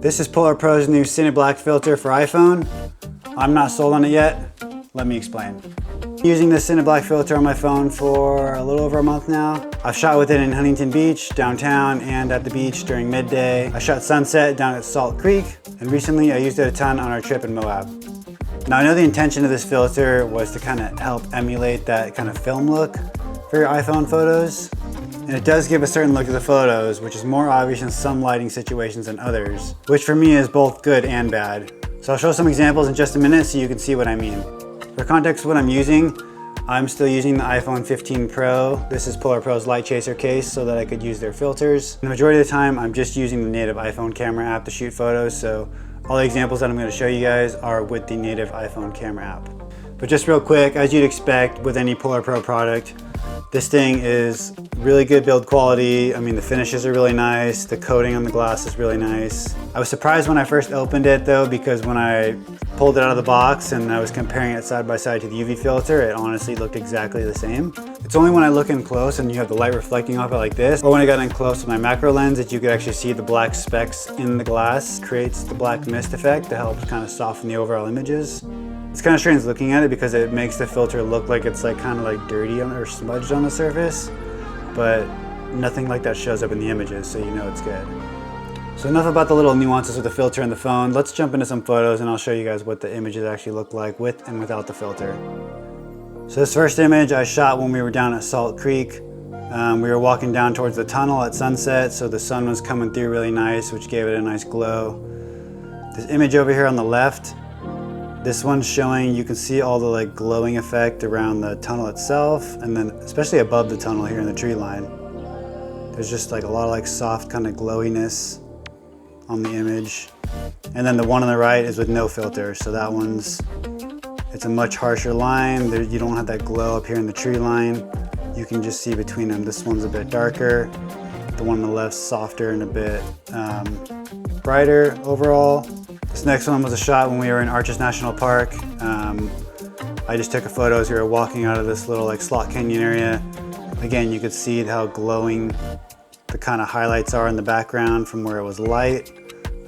This is PolarPro's new Cineblack filter for iPhone. I'm not sold on it yet. Let me explain. I'm using this Cineblack filter on my phone for a little over a month now. I've shot with it in Huntington Beach, downtown, and at the beach during midday. I shot sunset down at Salt Creek, and recently I used it a ton on our trip in Moab. Now I know the intention of this filter was to kind of help emulate that kind of film look for your iPhone photos. And it does give a certain look to the photos, which is more obvious in some lighting situations than others, which for me is both good and bad. So I'll show some examples in just a minute so you can see what I mean. For context of what I'm using, I'm still using the iPhone 15 Pro. This is PolarPro's light chaser case so that I could use their filters. The majority of the time, I'm just using the native iPhone camera app to shoot photos, so all the examples that I'm going to show you guys are with the native iPhone camera app. But just real quick, as you'd expect with any PolarPro product, this thing is really good build quality. I mean, the finishes are really nice. The coating on the glass is really nice. I was surprised when I first opened it though, because when I pulled it out of the box and I was comparing it side by side to the UV filter, it honestly looked exactly the same. It's only when I look in close and you have the light reflecting off it like this, or when I got in close with my macro lens, that you could actually see the black specks in the glass. Creates the black mist effect that helps kind of soften the overall images. It's kind of strange looking at it because it makes the filter look like it's like kind of like dirty or smudged on the surface, but nothing like that shows up in the images, so you know it's good. So enough about the little nuances with the filter and the phone. Let's jump into some photos and I'll show you guys what the images actually look like with and without the filter. So this first image I shot when we were down at Salt Creek. We were walking down towards the tunnel at sunset, so the sun was coming through really nice, which gave it a nice glow. This image over here on the left, this one's showing, you can see all the like glowing effect around the tunnel itself, and then especially above the tunnel here in the tree line. There's just like a lot of like soft kind of glowiness on the image. And then the one on the right is with no filter, so that one's, it's a much harsher line. You don't have that glow up here in the tree line. You can just see between them. This one's a bit darker. The one on the left's softer and a bit brighter overall. This next one was a shot when we were in Arches National Park. I just took a photo as we were walking out of this little like slot canyon area. Again, you could see how glowing the kind of highlights are in the background from where it was light.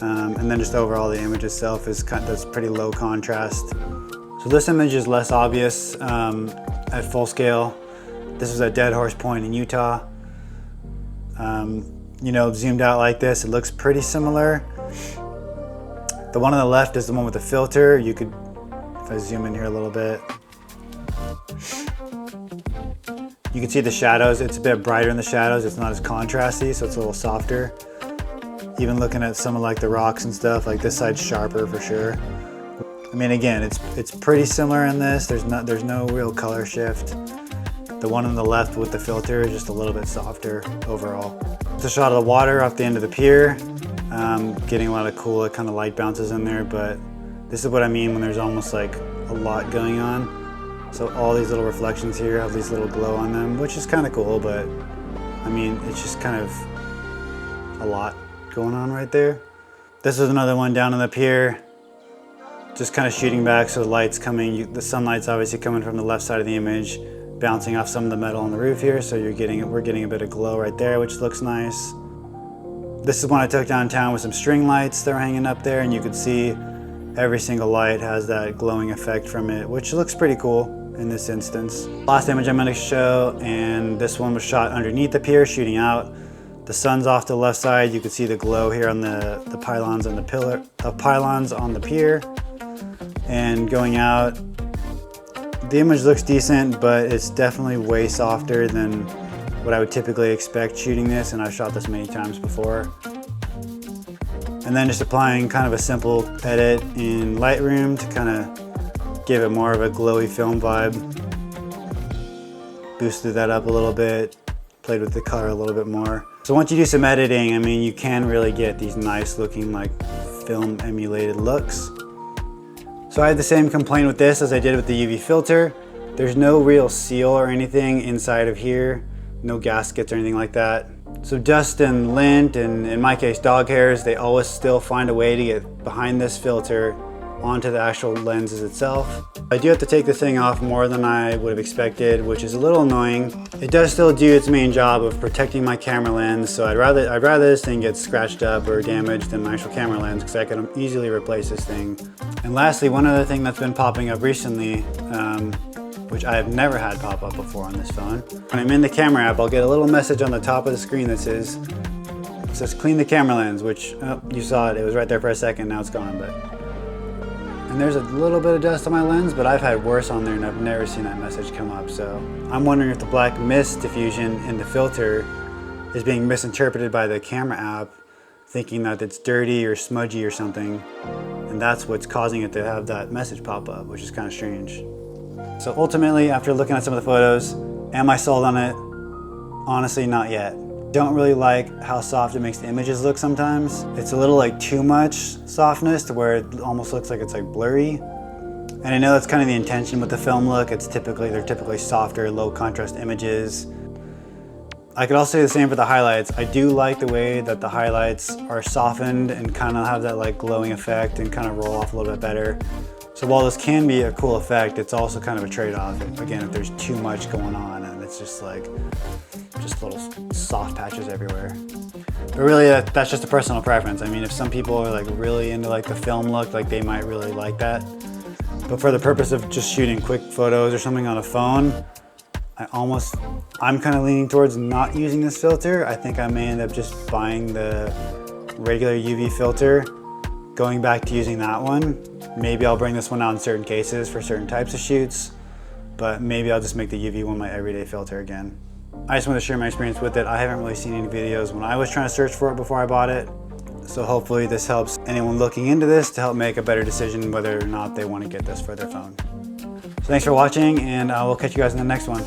And then just overall the image itself is that's pretty low contrast. So this image is less obvious at full scale. This was at Dead Horse Point in Utah. You know, zoomed out like this, it looks pretty similar. The one on the left is the one with the filter. You could, if I zoom in here a little bit, you can see the shadows. It's a bit brighter in the shadows. It's not as contrasty, so it's a little softer. Even looking at some of like the rocks and stuff, like this side's sharper for sure. I mean, again, it's pretty similar in this. There's no real color shift. The one on the left with the filter is just a little bit softer overall. It's a shot of the water off the end of the pier. Getting a lot of cool kind of light bounces in there, but this is what I mean when there's almost like a lot going on. So all these little reflections here have these little glow on them, which is kind of cool, but I mean, it's just kind of a lot going on right there. This is another one down on the pier, just kind of shooting back, so the light's coming, the sunlight's obviously coming from the left side of the image, bouncing off some of the metal on the roof here, so we're getting a bit of glow right there, which looks nice. This is one I took downtown with some string lights that were hanging up there, and you could see every single light has that glowing effect from it, which looks pretty cool in this instance. Last image I'm going to show, and this one was shot underneath the pier, shooting out. The sun's off to the left side. You can see the glow here on the pylons and the pylons on the pier. And going out, the image looks decent, but it's definitely way softer than what I would typically expect shooting this, and I've shot this many times before. And then just applying kind of a simple edit in Lightroom to kind of give it more of a glowy film vibe. Boosted that up a little bit, played with the color a little bit more. So once you do some editing, I mean, you can really get these nice looking like film emulated looks. So I had the same complaint with this as I did with the UV filter. There's no real seal or anything inside of here. No gaskets or anything like that. So dust and lint, and in my case dog hairs, they always still find a way to get behind this filter onto the actual lenses itself. I do have to take the thing off more than I would have expected, which is a little annoying. It does still do its main job of protecting my camera lens, so I'd rather this thing get scratched up or damaged than my actual camera lens, because I could easily replace this thing. And lastly, one other thing that's been popping up recently, which I have never had pop up before on this phone. When I'm in the camera app, I'll get a little message on the top of the screen that says clean the camera lens, which, oh, you saw it, it was right there for a second, now it's gone, and there's a little bit of dust on my lens, but I've had worse on there and I've never seen that message come up. So I'm wondering if the black mist diffusion in the filter is being misinterpreted by the camera app, thinking that it's dirty or smudgy or something, and that's what's causing it to have that message pop up, which is kind of strange. So ultimately, after looking at some of the photos, am I sold on it? Honestly, not yet. Don't really like how soft it makes the images look sometimes. It's a little like too much softness to where it almost looks like it's like blurry. And I know that's kind of the intention with the film look. They're typically softer, low contrast images. I could also say the same for the highlights. I do like the way that the highlights are softened and kind of have that like glowing effect and kind of roll off a little bit better. So while this can be a cool effect, it's also kind of a trade-off. Again, if there's too much going on and it's just little soft patches everywhere. But really, that's just a personal preference. I mean, if some people are like really into like the film look, like they might really like that. But for the purpose of just shooting quick photos or something on a phone, I'm kind of leaning towards not using this filter. I think I may end up just buying the regular UV filter, going back to using that one. Maybe I'll bring this one out in certain cases for certain types of shoots, but maybe I'll just make the UV one my everyday filter again. I just want to share my experience with it. I haven't really seen any videos when I was trying to search for it before I bought it. So hopefully this helps anyone looking into this to help make a better decision whether or not they want to get this for their phone. So thanks for watching, and I will catch you guys in the next one.